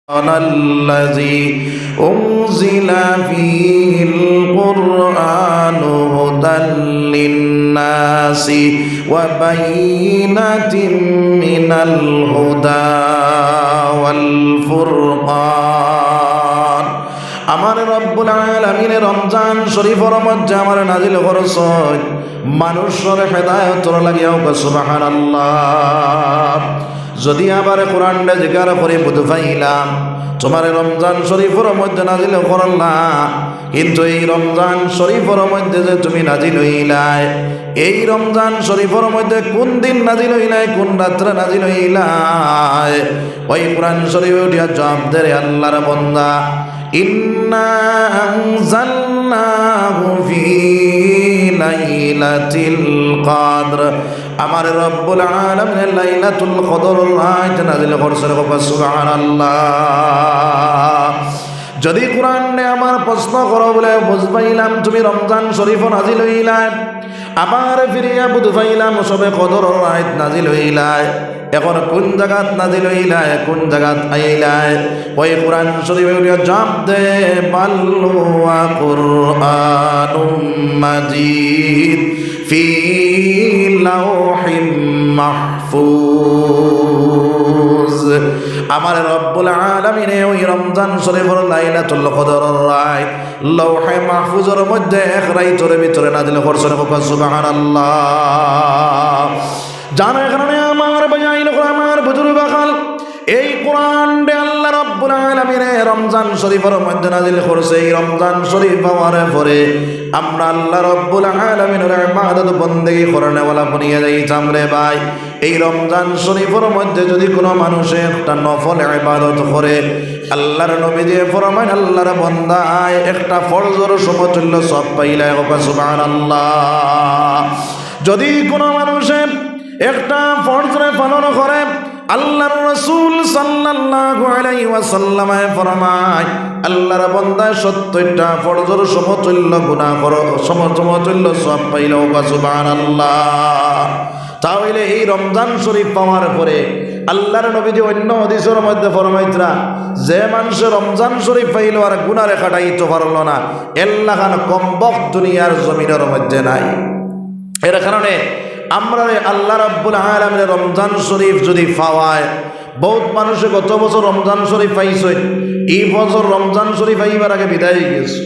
الذي أنزل فيه القرآن هدى للناس وبينات من الهدى والفرقان আমার রব্বুল আলামিন রমজান শরীফের মধ্যে আমার নাজিল করছেন মানুষের হেদায়েতর লাগিয়া সুবহানাল্লাহ। যদি আবার কোরআনটা জিকার করে বুঝ পাইলাম তোমার রমজান শরীফের মধ্যে নাজিল করলা, কিন্তু এই রমজান শরীফের মধ্যে যে তুমি নাজিল হইলাই, এই রমজান শরীফের মধ্যে কোন দিন নাজিল হইলাই, কোন রাত্রে নাজিল হইলাই, ওই কোরআন শরীফে উঠিয়া জবাব দে রে আল্লাহর বান্দা, ইন্না আনজালনাহু ফি লাইলাতিল কদর। আমার রব্বুল আলামিন লাইলাতুল কদর রাত নাযিল করছেন, সুবহানাল্লাহ। যদি কোরআনে আমার প্রশ্ন করো বলে বুঝবাইলাম তুমি রমজান শরীফ নাযিল হইলাই, আবার ফিরিয়া বুঝ পাইলাম সবে কদর রাত নাযিল হইলাই, এখন কোন জায়গাত নাযিল হইলাই, কোন জায়গাত আইলাই, ওই কোরআন শরীফে জবাব দে বাল্লুয়া কুরআনুম মাজিদ ফি লাওহিম মাহফুজ। আমার রব্বুল আলামিন ওই রমজান শরীফের লাইলাতুল কদর রাত লৌহে মাহফুজের মধ্যে এক রাতের ভিতরে নাযিল করছেন, সুবহানাল্লাহ। জানো এখানে আমার বাজাইল আমার বুজুর্গ খাল এই কোরআনটা আল্লাহ রাব্বুল আলামিন রমজান শরীফের মধ্যে নাযিল করছে। এই রমজান শরীফ পাওয়ার পরে আমরা আল্লাহ রাব্বুল আলামিনের ইবাদত বন্দেগী করনে ওয়ালা বনিয়ে যাইতাম রে ভাই। এই রমজান শরীফের মধ্যে যদি কোনো মানুষ একটা নফল ইবাদত করে, আল্লাহর নবী দিয়ে ফরমান আল্লাহর বান্দায় একটা ফরজের সমতুল্য সওয়াব পাইলা, সুবহানাল্লাহ। যদি কোনো মানুষে একটা ফরজরে পালন করে, আল্লাহর রাসূল সাল্লাল্লাহু আলাইহি ওয়াসাল্লাম ফরমায় আল্লাহর বান্দা 70টা ফরজের সমতুল্য গুনাহ করো, সমতুল্য সওয়াব পাইল, সুবহানাল্লাহ। তাহলে এই রমজান শরীফ পাওয়ার পরে আল্লাহর নবী যে অন্য হাদিসের মধ্যে ফরমাইতরা যে মানুষ রমজান শরীফ পাইল আর গুনাহ কাটাইতে পারলো না, এল্লাখান কমবখ দুনিয়ার জমিনের মধ্যে নাই। এর কারণে আমরা আল্লাহ রাব্বুল আলামিন রমজান শরীফ যদি পাওয়ায়, বহুত মানুষে গত বছর রমজান শরীফ পাইছে, এই বছর রমজান শরীফ আইবার আগে বিদায় হয়ে গেছে।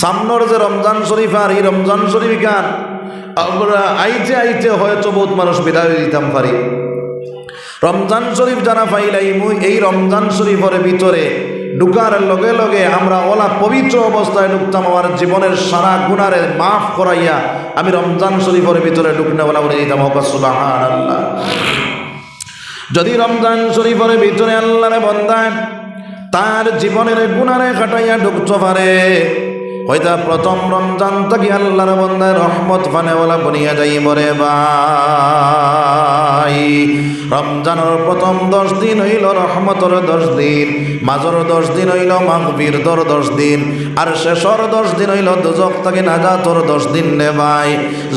সামনের যে রমজান শরীফ আর এই রমজান শরীফ গান আমরা আইতে আইতে হয়তো বহুত মানুষ বিদায় হয়ে দিতাম পারি। রমজান শরীফ যারা পাইলাই এই রমজান শরীফের ভিতরে ঢুকার লগে লগে আমরা ওলা পবিত্র অবস্থায় ঢুকতাম, আমার জীবনের সারা গুনারে মাফ করাইয়া আমি রমজান শরীফের ভিতরে ঢুকনে ওলা বলে দিতাম, সুবহানাল্লাহ। যদি রমজান শরীফের ভিতরে আল্লাহর বান্দা তার জীবনের গুনারে কাটাইয়া ঢুকতে পারে, হয়তো প্রথম রমজান থেকে আল্লাহর বান্দার রহমত ফানে ওলা বনিয়া যাইব রে ভাই। রমজানের প্রথম 10 দিন হইল রহমতর 10 দিন, মাঝর 10 দিন হইল মাগফিরতর 10 দিন, আর শেষর 10 দিন হইল দোজখ থেকে নাজাতর 10 দিন রে ভাই।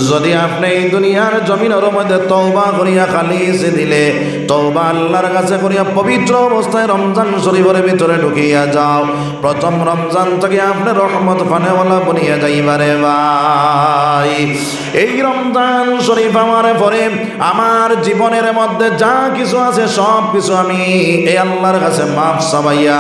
যদি আপনি এই দুনিয়ার জমিনের মধ্যে তওবা করিয়া খালিস দিলে, তওবা আল্লাহর কাছে করিয়া পবিত্র অবস্থায় রমজান শরীফের ভিতরে ঢুকিয়া যাও, প্রথম রমজান থেকে আপনি রহমত ফানেওয়ালা বনিয়া যাইবারে ভাই। এই রমজান শরীফ আমার পরে আমার জীবনের মধ্যে যা কিছু আছে সব কিছু আমি এই আল্লাহর কাছে মাফ চাবাইয়া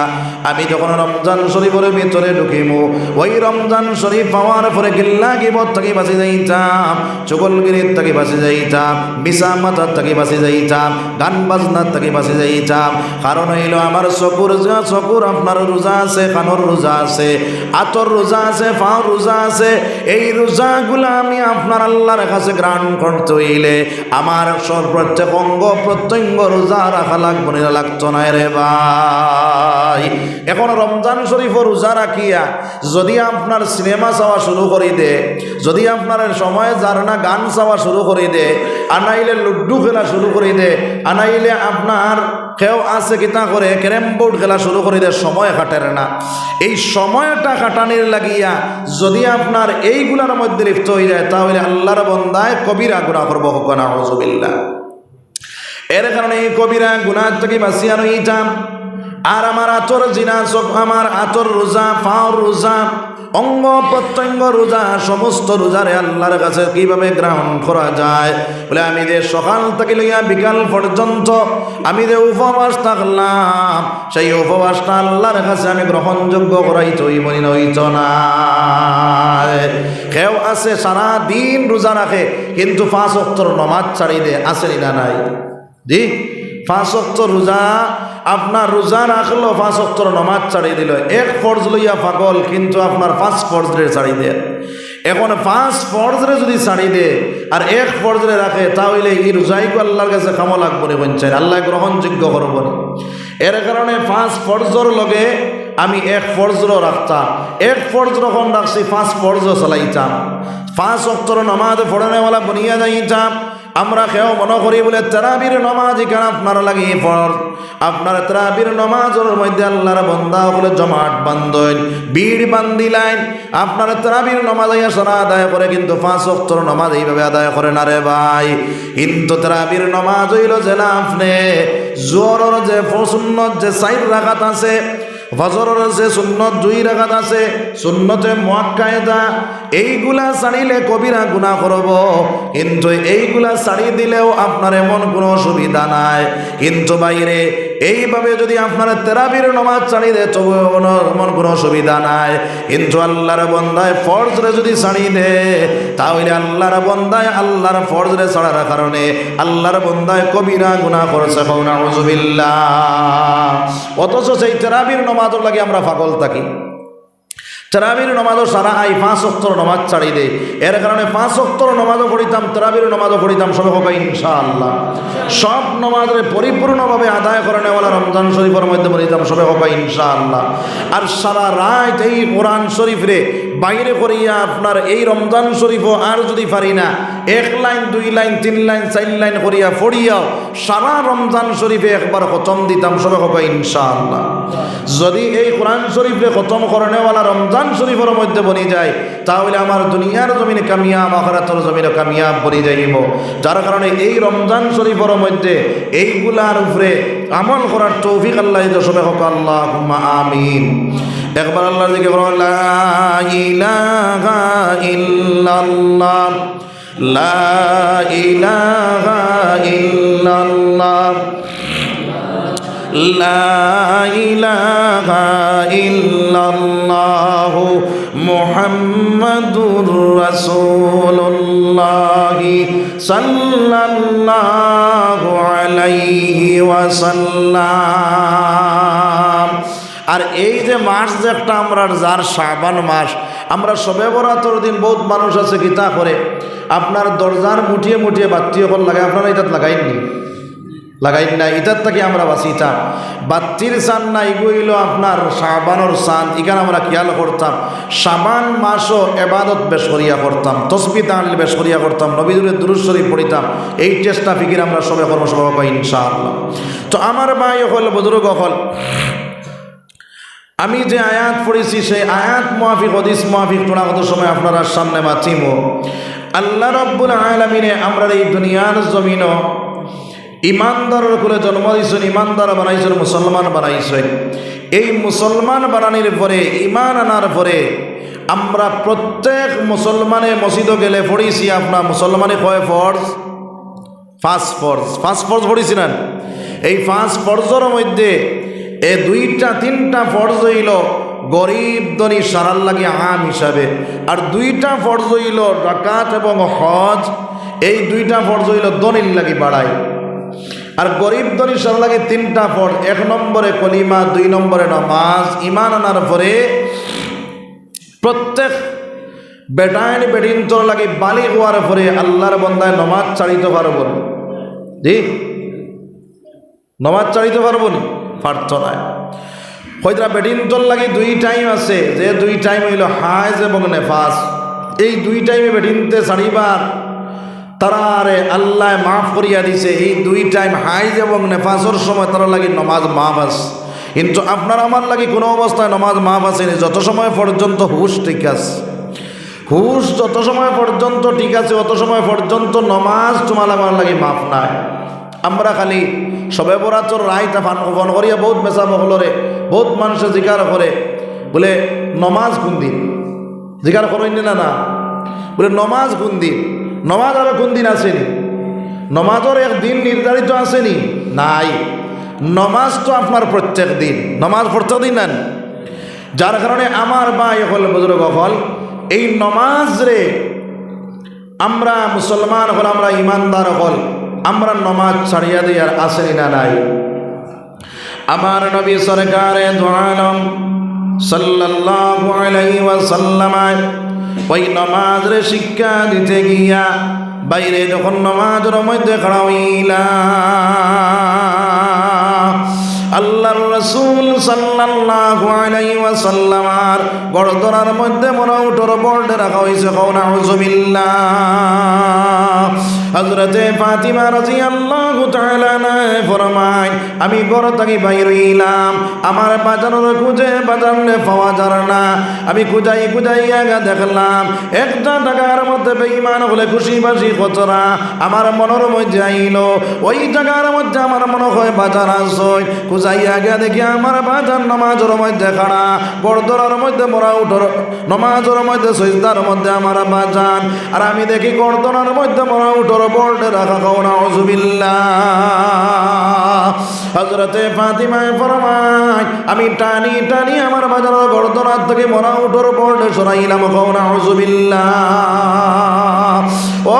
আমি যখন রমজান শরীফের ভিতরে ঢুকিমু, ওই রমজান শরীফ পাওয়ার পরে গিল্লা গিবত থেকে বাঁচি যাইতাম, চুগলগিরির থেকে বাঁচি যাইতাম, মিশা মাথার থেকে বাঁচি যাইতাম, গান বাজনার থেকে বাঁচি যাইতাম। কারণ হইল আমার চকুর আপনার রোজা আছে, কানর রোজা আছে, আতর রোজা আছে, পাও রোজা আছে। এই রোজাগুলো আমি আপনার আল্লাহর কাছে গ্রহণ করতে হইলে আমার প্রত্যেক অঙ্গ প্রত্যঙ্গ রোজা রাখা লাগতো না রে ভাই। এখন রমজান শরীফ রোজা রাখিয়া যদি আপনার সিনেমা চাওয়া শুরু করে দে, যদি আপনার সময় যার না গান চাওয়া শুরু করে দে, আনাইলে লুড্ডু খেলা শুরু করে দে, আনাইলে আপনার কেউ আছে কিতা করে ক্যারেম বোর্ড খেলা শুরু করে দে, সময় কাটের না। এই সময়টা কাটানির লাগিয়া যদি আপনার এইগুলার মধ্যে লিপ্ত হয়ে যায়, তাহলে আল্লাহর বান্দায় কবিরা গুনাহ করবো, নাউযুবিল্লাহ। এর কারণে এই কবিরা গুনাহ থেকে বাঁচিয়া রইতাম। আর আমার আতর জিনা চোখ, আমার আতর রোজা, পাও রোজা, অঙ্গ প্রত্যঙ্গ রোজা, সমস্ত রোজারে আল্লাহর কাছে কিভাবে গ্রহণ করা যায় বলে আমি যে সকাল থেকে লইয়া বিকাল পর্যন্ত আমি যে উপবাস থাকলাম, সেই উপবাসটা আল্লাহর কাছে আমি গ্রহণযোগ্য করাইতে হইবনি নইত না। কেউ আছে সারা দিন রোজা রাখে কিন্তু 5 ওয়াক্তের নামাজ ছাড়ি দে, আসেনি না নাই? জি, 5 ওয়াক্ত রোজা, আপনার রোজা রাখলো, 5 ওয়াক্তের নামাজ ছাড়ি দিল, এক ফরজ লইয়া পাগল কিন্তু আপনার 5 ফরজরে ছাড়ি দে। এখন 5 ফরজরে যদি ছাড়ি দে আর এক ফরজরে রাখে তাহলে এই রোজাইকে আল্লাহর কাছে কামো লাগবো নি, বঞ্চাই আল্লাহ গ্রহণযোগ্য করবো নি। এর কারণে 5 ফরজর লগে আমি এক ফরজরও রাখতাম, এক ফরজ যখন রাখছি 5 ফরজও চালাইতাম, 5 ওয়াক্তের নামাজ পড়ানেওয়ালা বনিয়া যাইতাম। আমরা কেউ মনে করি বলে তারাবির নামাজ এখানে আপনার লাগে ফরজ, আপনার তারাবির নামাজের মধ্যে আল্লাহর বান্দা বলে জমাট বান্ধন, ভিড় বান্দিলাইন, আপনার তারাবির নামাজ সারা আদায় করে কিন্তু 5 ওয়াক্তের নামাজ এইভাবে আদায় করে না রে ভাই। কিন্তু তারাবির নামাজ হইল যে আপনি জোহরের যে সুন্নত যে 4 রাকাত আছে, ফজরের যে সুন্নত 2 রাকাত আছে, সুন্নতে মুআক্কাদা, এইগুলা ছাড়িলে কবিরা গুনাহ করব, কিন্তু এইগুলা ছাড়ি দিলেও আপনার এমন কোনো অসুবিধা নাই। কিন্তু বাইরে এইভাবে যদি আপনার তারাবির নামাজ ছাড়ি দেয় তবু এমন কোনো অসুবিধা নাই। কিন্তু আল্লাহর বান্দায় ফরজরে যদি ছাড়ি দে তাহলে আল্লাহর বান্দায় আল্লাহর ফরজরে ছাড়ার কারণে আল্লাহর বান্দায় কবিরা গুনাহ করেছে, নাউযুবিল্লাহ। অথচ সেই তারাবির নামাজের লাগে আমরা পাগল থাকি, তারাবির নামাজও সারা 5 ওয়াক্তের নামাজ ছাড়ি দে। এর কারণে 5 ওয়াক্তের নামাজও পড়িতাম, তারাবির নামাজও পড়িতাম, সবে হোক ইনশাআল্লাহ। সব নামাজের পরিপূর্ণভাবে আদায় করে নেওয়ালা রমজান শরীফের মধ্যে পড়িতাম, সবে হোক ইনশাআল্লাহ। আর সারা রাত এই কোরআন শরীফ রে বাইরে করিয়া আপনার এই রমজান শরীফও আর যদি পারি না 1 লাইন 2 লাইন 3 লাইন 4 লাইন করিয়া পড়িয়াও সারা রমজান শরীফে একবার খতম দিতাম, সবে হোক ইনশাআল্লাহ। যদি এই কোরআন শরীফে খতম করে নেওয়ালা রমজান শরীফের মধ্যে বনি যায় তাহলে আমার দুনিয়ার জমিনে কামিয়াব, আখিরাতের জমিনে কামিয়াব বনি যাইব। যার কারণে এই রমজান শরীফের মধ্যে এইগুলার উপরে আমল করার তৌফিক আল্লাহ দিতে, সবে হোক আল্লাহুম্মা আমিন। একবার আল্লাহর জিকির করুন, লা ইলাহা ইল্লাল্লাহ, লা ইলাহা ইল্লাল্লাহ, লা ইলাহা ইল্লাল্লাহ মুহাম্মাদুর রাসূলুল্লাহ সাল্লাল্লাহু আলাইহি ওয়াসাল্লাম। আর এই যে মাস যে একটা আমরা যার শাবান মাস, আমরা সবে বরাতর দিন বহুত মানুষ আছে গীতা করে আপনার দরজার মুঠিয়ে মুঠিয়ে বাতি হল লাগায়, আপনারা এটাত লাগাইননি, লাগাইন না, এটার থেকে আমরা বাঁচিতাম। বাতির চান না এগুলো আপনার শাবানোর চান, এখানে আমরা খেয়াল করতাম। শাবান মাসও এবাদত বেশ করিয়া করতাম, তসবিহ তাহলিল বেশ করিয়া করতাম, নবীদের দুরূদ শরীফ পড়িতাম। এই চেষ্টা ফিকির আমরা সবে কর্মসভা পাই ইনশাআল্লাহ। তো আমার ভাই হল, বুজুর্গ হল, আমি যে আয়াত পড়েছি সেই আয়াত মুআফিক, হাদিস মুআফিক তোলাগত সময় আপনারা সামনে বাঁচিব। আল্লাহ রাব্বুল আলামিনে আমরা এই দুনিয়ার জমিনও ইমানদারের কুলে জন্ম দিয়েছেন, ইমানদার বানাইছেন, মুসলমান বানাইছেন। এই মুসলমান বানানির পরে, ইমান আনার পরে আমরা প্রত্যেক মুসলমানে মসজিদে গেলে পড়েছি আপনার মুসলমানে কয় ফরজ? 5 ফরজ। 5 ফরজ পড়েছিলেন। এই 5 ফরজের মধ্যে 2টা 3টা ফরজ হইল গরিব ধনী সারার লাগে আম হিসাবে, আর 2টা ফরজ হইল যাকাত এবং হজ। এই 2টা ফরজ হইল ধনীর লাগি বাড়ায়। আর গরিব ধনী সারার লাগে 3টা ফরজ, 1 নম্বরে কলিমা, 2 নম্বরে নামাজ। ইমান আনার পরে প্রত্যেক বেটাইন বেটিন তোর লাগে বালিগ হওয়ার পরে আল্লাহর বন্দায় নমাজ ছাড়িতে পারব না। জি, নমাজ ছাড়িতে পারব না, পারত না। হয়তো বেটিন তোর লাগে 2 টাইম আছে, যে 2 টাইম হইল হাইজ এবং নেফাস। এই 2 টাইমে বেটিনতে ছাড়িবার তারা আরে আল্লাহ মাফ করিয়া দিছে। এই 2 টাইম হাইজ এবং নেফাসের সময় তারা লাগে নমাজ মাফ আছে, কিন্তু আপনার আমার লাগে কোনো অবস্থায় নমাজ মাফ আসেনি যত সময় পর্যন্ত হুশ ঠিক আছে। হুশ যত সময় পর্যন্ত ঠিক আছে অত সময় পর্যন্ত নমাজ তোমার আমার লাগে মাফ নাই। আমরা খালি সবে বরাতর রাইটা ফান করিয়া বহুত মেসা বহলরে বহুত মানুষে জিকার করে বলে নমাজ কোন দিন জিকার করেন না না বলে নমাজ কোন দিন নমাজ আরো কোন দিন আসেনি নমাজের এক দিন নির্ধারিত আসেনি নাই নমাজ তো আপনার প্রত্যেক দিন নমাজ প্রত্যেক দিন নেন যার কারণে আমার ভাই হল বুজুর্গ হল এই নমাজ রে আমরা মুসলমান হল আমরা ইমানদার হল আমরা নমাজ ছাড়িয়া দিই আর আসেনি না নাই আমার নবী সরকারে দু আলম সাল্লাল্লাহু আলাইহি ওয়াসাল্লাম ওই নমাজ রে শিক্ষা দিতে গিয়া বাইরে যখন নমাজের মধ্যে খাড়া হইলা আল্লাহর রাসূল সাল্লাল্লাহু আলাইহি ওয়াসাল্লামার গর্দনার মধ্যে মনউটর বোর্ডে রাখা হয়েছে কাউনা আউযুবিল্লাহ হযরতে ফাতিমা রাদিয়াল্লাহু তাআলা আনহা ফরমায় আমি ঘর থেকে বাইরে হইলাম আমার বাজারের খুঁজে বাজারে পাওয়া যার না আমি খুঁজাই খুঁজাইয়া দেখলাম একটা টাকার মধ্যে বেঈমান হলে খুশি বাসি কতরা আমার মনের মধ্যে আইল ওই জায়গার মধ্যে আমার মনে হয় বাজার আসয় খুঁজাইয়া গিয়া দেখি আমার বাজার নামাজের মধ্যে খাড়া গর্দনার মধ্যে মোরা উঠর নামাজের মধ্যে সিজদার মধ্যে আমার বাজার আর আমি দেখি গর্দনার মধ্যে মোরা উঠর বোর্ডে রাখা কাউনা আউযুবিল্লাহ হযরতে ফাতিমা ফরমায় আমি টানি টানি আমার বাজারের গর্দনার থেকে মোরা উঠর বোর্ডে সরাইলাম কাউনা আউযুবিল্লাহ ও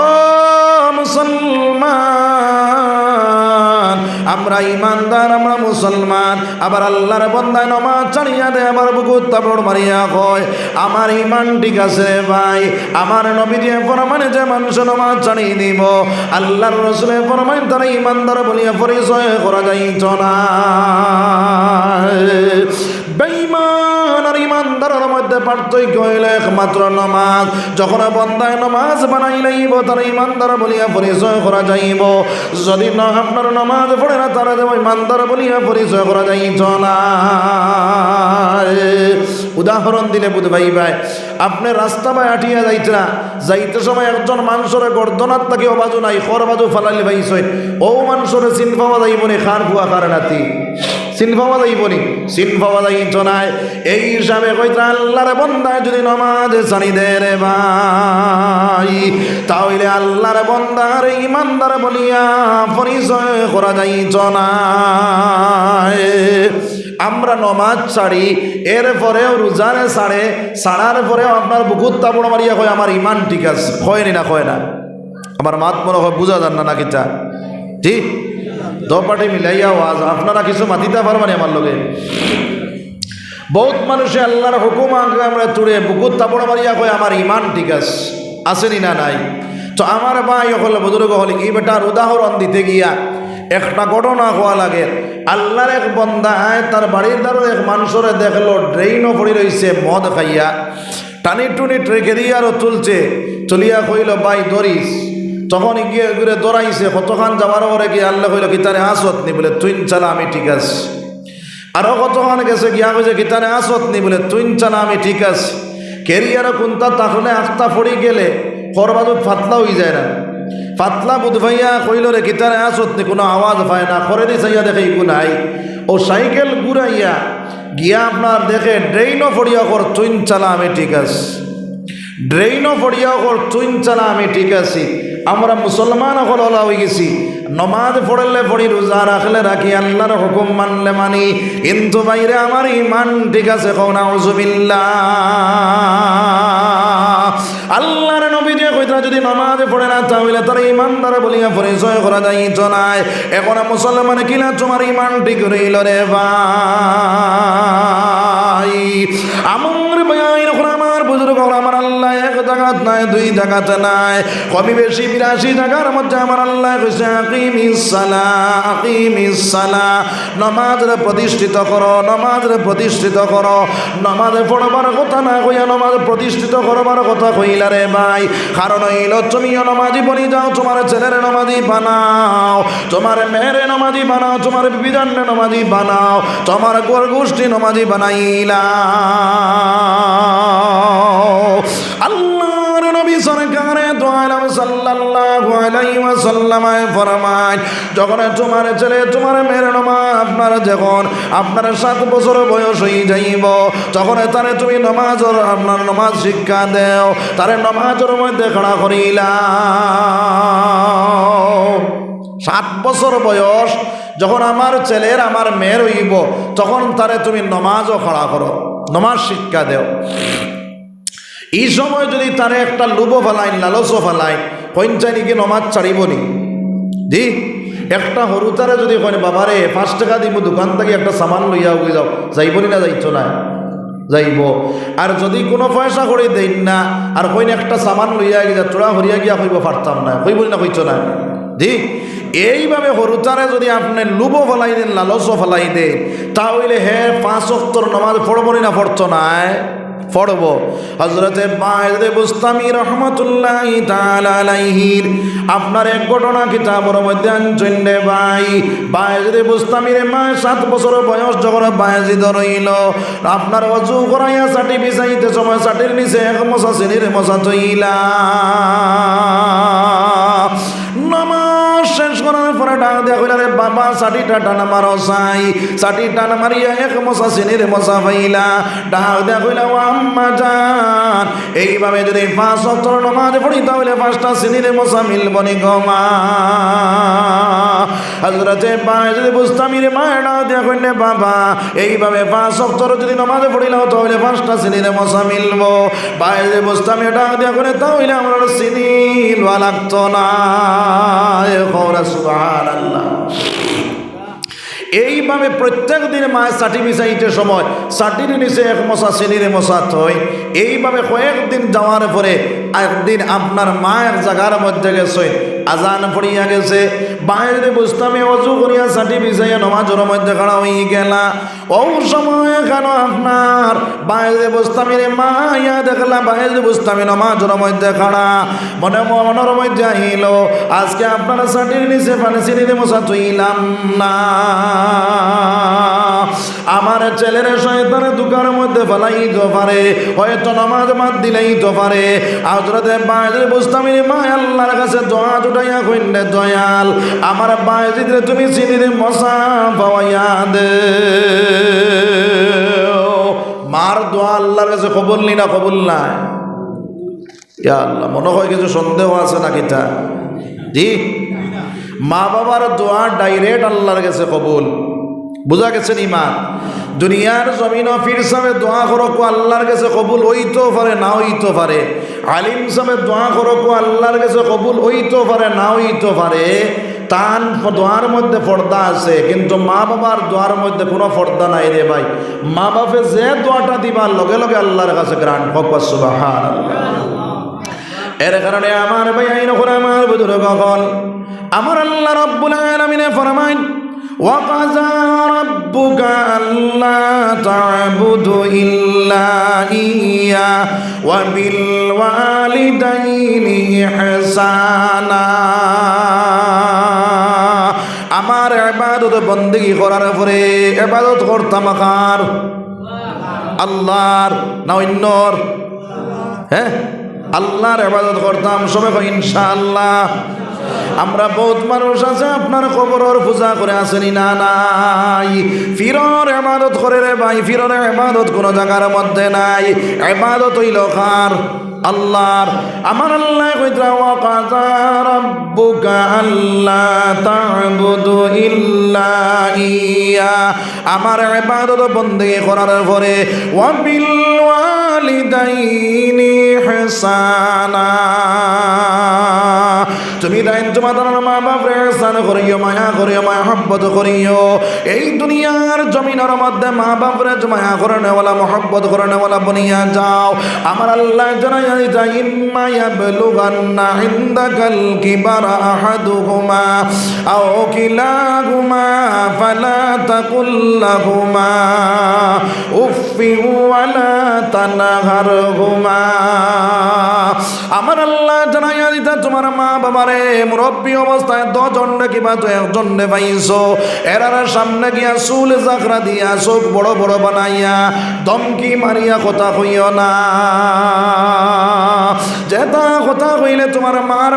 মুসলমান আমরা ইমানদার আমরা মুসলমান আবার আল্লাহর বান্দায় নামাজ ছাড়িয়া দেয় আমার বুকুত তাবড় মারিয়া কয় আমার ইমান ঠিক আছে ভাই আমার নবী দিয়ে ফরমানে যে মানুষ নামাজ ছাড়িয়ে দিব আল্লাহর রাসূল ফরমান তারা ইমানদার বলিয়া পরিচয় করা যাইত না বেঈমান আর ইমানদারের মধ্যে পার্থক্য হইল একমাত্র নামাজ যখন বান্দায় নামাজ বানাই লইব তারা ইমানদার বলিয়া পরিচয় করা যাইব যদি না আপনার নামাজ পড়ে না তারা যেমন ইমানদার বলিয়া পরিচয় করা যাইত না উদাহরণ দিলে বুঝ ভাই ভাই আপনি রাস্তা বাই আটিয়া যাইতে না যাইতে সময় একজন মানুষের গর্দনার তাকে অবাজু নাই খর বাজু ফালাইলে ভাইছই ও মানুষের চিন পাওয়া যাইব নি খার ফুয়া খার নাতি চিন পাওয়া যাইব নি চিন পাওয়া যাইত নাই এই হিসাবে কইতা আল্লাহর বান্দায় যদি নামাজ ছাড়ি দে রে ভাই তাহলে আল্লাহর বান্দার ইমানদার বলিয়া পরিচয় করা যাইত না আমরা নমাজ ছাড়ি এরপরেও রোজারে ছাড়ার পরেও আপনার বুকুত তাবড় মারিয়া কয় আমার ইমান ঠিক আছে কয়নি না কয় না আমার মাত মনে হয় বুঝা যান না নাকি তা ঠিক দপাটি মিলাইয়া আওয়াজ আপনারা কিছু মাতিতে পারবেন আমার লগে বহুত মানুষে আল্লাহর হুকুম আগে আমরা তুড়ে বুকুত তাবড় মারিয়া কয় আমার ইমান ঠিক আছে আসেনি না নাই তো আমার ভাই হলে বুজুর্গ হলে এই বেটার উদাহরণ দিতে গিয়া একটা ঘটনা হওয়া লাগে আল্লাহর এক বন্দায় তার বাড়ির দ্বারা এক মানুষের দেখলো ড্রেইনও পড়ে রয়েছে মদ খাইয়া টানি টুনি ট্রেকে দিয়ে আরও তুলছে চলিয়া কইল ভাই ধরিস তখন গিয়ে ঘুরে দৌড়াইছে কতক্ষণ যাওয়ার পরে গিয়ে আল্লাহ কইল কিতারে আসত নি বলে তুই চালা আমি ঠিক আছে আরও কতক্ষণ গেছে গিয়া কইছে কিতারে আসত নি বলে তুই চালা আমি ঠিক আছে কেরিয়ারও কোনটা তাহলে আখতা পড়ি গেলে করবাদু ফাতলা হয়ে যায় না পাতলা বুধ ভাইয়া কইল রে কিতারে আসত নি কোনো আওয়াজ পায় না করে দি চাইয়া দেখে ইকু নাই ও সাইকেল ঘুরাইয়া গিয়া আপনার দেখে ড্রেইনও ফড়িয়া কর চুইন চালা আমি ঠিক আছে ড্রেইনও ফড়িয়া কর চুইন চালা আমি ঠিক আছি আমরা মুসলমান হল হলা হয়ে গেছি নমাজ পড়লে পড়ি রোজা রাখলে রাখি আল্লাহর হুকুম মানলে মানি কিন্তু বাইরে আমার ইমান ঠিক আছে কওনা আউযুবিল্লাহ আল্লাহর নবী যে কইতা যদি নামাজ পড়ে না তাহলে তার ইমানদার বলিয়া পরিচয় করা যাইত না এখন মুসলমান কিনা তোমার ইমান ঠিক রইল রে ভাই আমার ভাই আমার বুজুর্গ আমার আল্লাহ এক জায়গাত নাই দুই জায়গাতে নাই কবি বেশি 82 জায়গার মধ্যে আমার আল্লাহ কইছে আকিমিস সালাহ নামাজে প্রতিষ্ঠিত করো নামাজে প্রতিষ্ঠিত করো নামাজে পড়বার কথা না কইয়া নামাজ প্রতিষ্ঠিত করবার কথা কইলা রে ভাই কারণ হইল তুমিও নামাজি বনি যাও তোমার ছেলের নামাজি বানাও তোমার মেয়ের নামাজি বানাও তোমার বিবিধান্য নামাজি বানাও তোমার গোর গোষ্ঠী নামাজি বানাইলা আল্লাহর নবী সরকারে দু আলম সাল্লাল্লাহু আলাইহি ওয়াসাল্লাম ফরমায়, যখন তোমার ছেলে তোমার মেয়ের নামাজ আপনার 7 বছর বয়স হয়ে যাইব, তখন তারে তুমি আপনার নামাজ শিক্ষা দেও, তারে নামাজের মধ্যে খাড়া করিলা। 7 বছর বয়স যখন আমার ছেলের আমার মেয়ের হইব, তখন তারে তুমি নামাজও খাড়া করো, নামাজ শিক্ষা দেও। এই সময় যদি তারে একটা লোভ ফেলাইন, লালচ ফেলাইন, কইন চাই নাকি নমাজ ছাড়িব নি? জি, একটা সরু তারে যদি কয় বাবারে 5 টাকা দিব দোকান থেকে একটা সামান লইয়া হয়ে যাও, যাইব না? যাইতো না, যাইব। আর যদি কোনো পয়সা করে দেন না আর কইন একটা সামান লইয়া গিয়া চোরা হরিয়া গিয়া কইব পারতাম না, কইব না? কইতো না। জি, এইভাবে সরুতারে যদি আপনি লোভ ফেলাই দেন, লালচ ফেলাই দেন, তাহলে হে 5 ওয়াক্তের নামাজ পড়ব না? পড়তো না, পড়ব। হযরতে বায়েজ বুস্তামি রহমাতুল্লাহি তাআলা আলাইহির আপনার এক ঘটনা কিতাবের মধ্যে আনছেন রে ভাই। বায়েজ বুস্তামির মা 7 বছর বয়স যখন বায়েজিদ রইল, আপনার ওযু করাইয়া চাটি বিছাইতে সময় চাটির নিচে এক মশা চিনির মশা তৈলা। নামাজ শেষ করার পরে ডাক দেয়া কইলা, রে বাবা চাটিটা টান মারো চাই। চাটি টান মারিয়া এক মশা চিনির মশা পাইলা। ডাক দেয়া কইলা, ও আম্মা জান, এইভাবে যদি 5 ওয়াক্ত নামাজ পড়ি তাহলে 5টা চিনির মশা মিলব নি গো মা? হযরতে বায়েজ বুস্তামির মা ডাক দেয়া কইলে, বাবা এইভাবে 5 ওয়াক্ত যদি নামাজ পড়িলাও তাহলে 5টা চিনির মশা মিলব। বায়েজ বুস্তামি ডাক দেয়া করে, তাহলে আমার চিনি লওয়া লাগতো না। সুবহানাল্লাহ। এইভাবে প্রত্যেক দিন মায়ের চাটি মিশাইতে সময় চাটির নিচে এক মশা চিনির মশা থই। এইভাবে কয়েকদিন যাওয়ার পরে একদিন আপনার মা এক জায়গার মধ্যে গেছে, আজান পড়িয়া গেছে। বাইরে বুঝতামে অজু করিয়া চাটি বিছাইয়া নমাজের মধ্যে খাড়া হয়ে গেলা। ও সময় কেন আপনার বাইরে বুঝতামের মা ইয়া দেখলা বাইরে বুঝতামে নমাজের মধ্যে খাড়া। মনের মধ্যে আহিল, আজকে আপনার চাটির নিচে পানি চিনির মশা থইলাম না, আমার ছেলের শয়তানের দোকানের মধ্যে ফেলাইতে পারে, হয়তো নামাজ বাদ দিলেইতে পারে। হযরতে বায়েজ বুস্তামির মা আল্লাহর কাছে দোয়া জুটাইয়া কইলে, দয়াল আমার বায়েজিদরে তুমি চিনির মশা পাওয়াইয়া দে। মার দোয়া আল্লাহর কাছে কবুল নি না? কবুল নাই? ইয়া আল্লাহ, মনে হয় কিছু সন্দেহ আছে নাকি? তা জি, মা বাবার দোয়া ডাইরেক্ট আল্লাহর কাছে কবুল। বুঝা গেছে নি? মা দুনিয়ার জমিন ফির সাহেব দোয়া করো আল্লাহর কাছে কবুল হইতো পারে, না হইতো পারে। আলিম সাহেব দোয়া করো আল্লাহর কাছে কবুল হইতো পারে, না হইতো পারে। তার দোয়ার মধ্যে পর্দা আছে, কিন্তু মা বাবার দোয়ার মধ্যে কোনো পর্দা নাই রে ভাই। মা বাপে যে দোয়াটা দিবার লগে লগে আল্লাহর কাছে গ্রান্ট হোক। সুবহানাল্লাহ। এর কারণে আমার ভাই আইন করে আমার বুজুর্গ গণ, আমার আল্লাহ রাব্বুল আলামিন ফরমায়, وَقَضَى رَبُّكَ أَلَّا تَعْبُدُوا إِلَّا إِيَّاهُ وَبِالْوَالِدَيْنِ إِحْسَانًا। আমার ইবাদত বندگی করার পরে ইবাদত করতাম কার? আল্লাহর না অন্যর? হ্যাঁ, আল্লাহর ইবাদত করতাম। সবাই ইনশাআল্লাহ। আমরা বহুত মানুষ আছে আপনার কবরের পূজা করে আসেনি? না নাই। ফিরর ইবাদত করে রে ভাই, ফিরর ইবাদত কোন জায়গার মধ্যে নাই। ইবাদত হইল কার? আল্লাহর। আমার আল্লাহ কইরা, ওয়া কাযা রাব্বুকা আল্লা তা'বুদু ইল্লা ইয়া। আমার ইবাদত বندگی করার পরে ওয়া বিল ওয়ালিদাইনি ইহসানা, তুমি দাইন তোমাদের মা বাপরে ইহসান করিও, মায়া করিও, মহব্বত করিও। এই দুনিয়ার জমিনের মধ্যে মা বাপরে মায়া করনে ওয়ালা মহব্বত করনে ওয়ালা বনিয়া যাও। আমার আল্লাহ জানাইয়া দিতা, ইম্মা ইয়াবলুগান্না ইনদাকাল কিবারা আহাদুহুমা আও কিলাহুমা ফালা তাকুল লাহুমা উফফি ওয়ালা তানহারহুমা। আমার আল্লাহ জানাইয়া দিতা, তোমার মা বাবারে মুরব্বী অবস্থায় 10 জন কিবা তো 1 জন পাইছো, এরার সামনে গিয়া চুল জাকরা দিয়া চোখ বড় বড় বানাইয়া ধমকি মারিয়া কথা কইও না। যেটা কথা কইলে তোমার মার